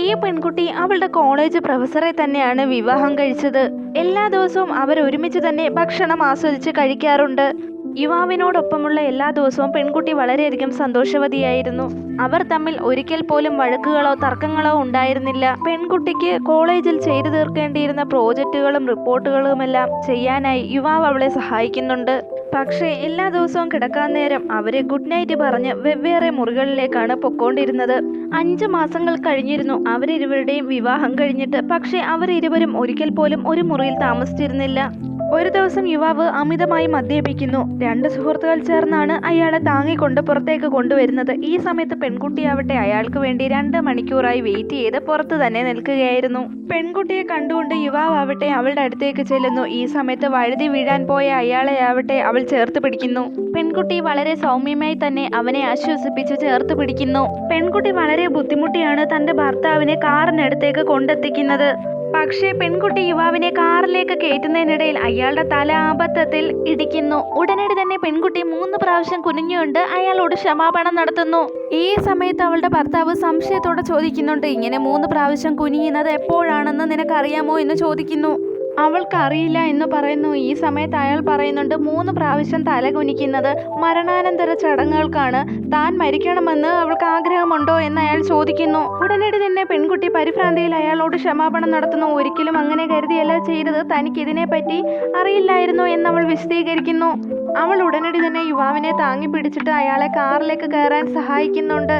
ഈ പെൺകുട്ടി അവളുടെ കോളേജ് പ്രൊഫസറെ തന്നെയാണ് വിവാഹം കഴിച്ചത്. എല്ലാ ദിവസവും അവർ ഒരുമിച്ച് തന്നെ ഭക്ഷണം ആസ്വദിച്ച് കഴിക്കാറുണ്ട്. യുവാവിനോടൊപ്പമുള്ള എല്ലാ ദിവസവും പെൺകുട്ടി വളരെയധികം സന്തോഷവതിയായിരുന്നു. അവർ തമ്മിൽ ഒരിക്കൽ പോലും വഴക്കുകളോ തർക്കങ്ങളോ ഉണ്ടായിരുന്നില്ല. പെൺകുട്ടിക്ക് കോളേജിൽ ചെയ്തു തീർക്കേണ്ടിയിരുന്ന പ്രോജക്റ്റുകളും റിപ്പോർട്ടുകളുമെല്ലാം ചെയ്യാനായി യുവാവ് അവളെ സഹായിക്കുന്നുണ്ട്. പക്ഷേ എല്ലാ ദിവസവും കിടക്കാൻ നേരം അവരെ ഗുഡ് നൈറ്റ് പറഞ്ഞ് വെവ്വേറെ മുറികളിലേക്കാണ് പൊക്കോണ്ടിരുന്നത്. 5 മാസങ്ങൾ കഴിഞ്ഞിരുന്നു അവരിരുവരുടെയും വിവാഹം കഴിഞ്ഞിട്ട്. പക്ഷേ അവരിരുവരും ഒരിക്കൽ പോലും ഒരു മുറിയിൽ താമസിച്ചിരുന്നില്ല. ഒരു ദിവസം യുവാവ് അമിതമായി മദ്യപിക്കുന്നു. 2 സുഹൃത്തുക്കൾ ചേർന്നാണ് അയാളെ താങ്ങിക്കൊണ്ട് പുറത്തേക്ക് കൊണ്ടുവരുന്നത്. ഈ സമയത്ത് പെൺകുട്ടിയാവട്ടെ അയാൾക്ക് വേണ്ടി 2 മണിക്കൂറായി വെയിറ്റ് ചെയ്ത് പുറത്ത് തന്നെ നിൽക്കുകയായിരുന്നു. പെൺകുട്ടിയെ കണ്ടുകൊണ്ട് യുവാവട്ടെ അവളുടെ അടുത്തേക്ക് ചെല്ലുന്നു. ഈ സമയത്ത് വഴുതി വീഴാൻ പോയ അയാളെ ആവട്ടെ അവൾ ചേർത്ത് പിടിക്കുന്നു. പെൺകുട്ടി വളരെ സൗമ്യമായി തന്നെ അവനെ ആശ്വസിപ്പിച്ച് ചേർത്ത് പിടിക്കുന്നു. പെൺകുട്ടി വളരെ ബുദ്ധിമുട്ടിയാണ് തന്റെ ഭർത്താവിനെ കാറിനടുത്തേക്ക് കൊണ്ടെത്തിക്കുന്നത്. പക്ഷേ പെൺകുട്ടി യുവാവിനെ കാറിലേക്ക് കയറ്റുന്നതിനിടയിൽ അയാളുടെ തല അബദ്ധത്തിൽ ഇടിക്കുന്നു. ഉടനടി തന്നെ പെൺകുട്ടി 3 പ്രാവശ്യം കുനിഞ്ഞുകൊണ്ട് അയാളോട് ക്ഷമാപണം നടത്തുന്നു. ഈ സമയത്ത് അവളുടെ ഭർത്താവ് സംശയത്തോടെ ചോദിക്കുന്നുണ്ട്, ഇങ്ങനെ 3 പ്രാവശ്യം കുനിയുന്നത് എപ്പോഴാണെന്ന് നിനക്കറിയാമോ എന്ന് ചോദിക്കുന്നു. അവൾക്ക് അറിയില്ല എന്ന് പറയുന്നു. ഈ സമയത്ത് അയാൾ പറയുന്നുണ്ട്, 3 പ്രാവശ്യം തല കുനിക്കുന്നത് മരണാനന്തര ചടങ്ങുകൾക്കാണ്. താൻ മരിക്കണമെന്ന് അവൾക്ക് ആഗ്രഹമുണ്ടോ എന്ന് അയാൾ ചോദിക്കുന്നു. ഉടനടി തന്നെ പെൺകുട്ടി പരിഭ്രാന്തിയിൽ അയാളോട് ക്ഷമാപണം നടത്തുന്നു. ഒരിക്കലും അങ്ങനെ കരുതിയല്ല ചെയ്തത്, തനിക്ക് ഇതിനെപ്പറ്റി അറിയില്ലായിരുന്നു എന്ന് അവൾ വിശദീകരിക്കുന്നു. അവൾ ഉടനടി തന്നെ യുവാവിനെ താങ്ങി പിടിച്ചിട്ട് അയാളെ കാറിലേക്ക് കയറാൻ സഹായിക്കുന്നുണ്ട്.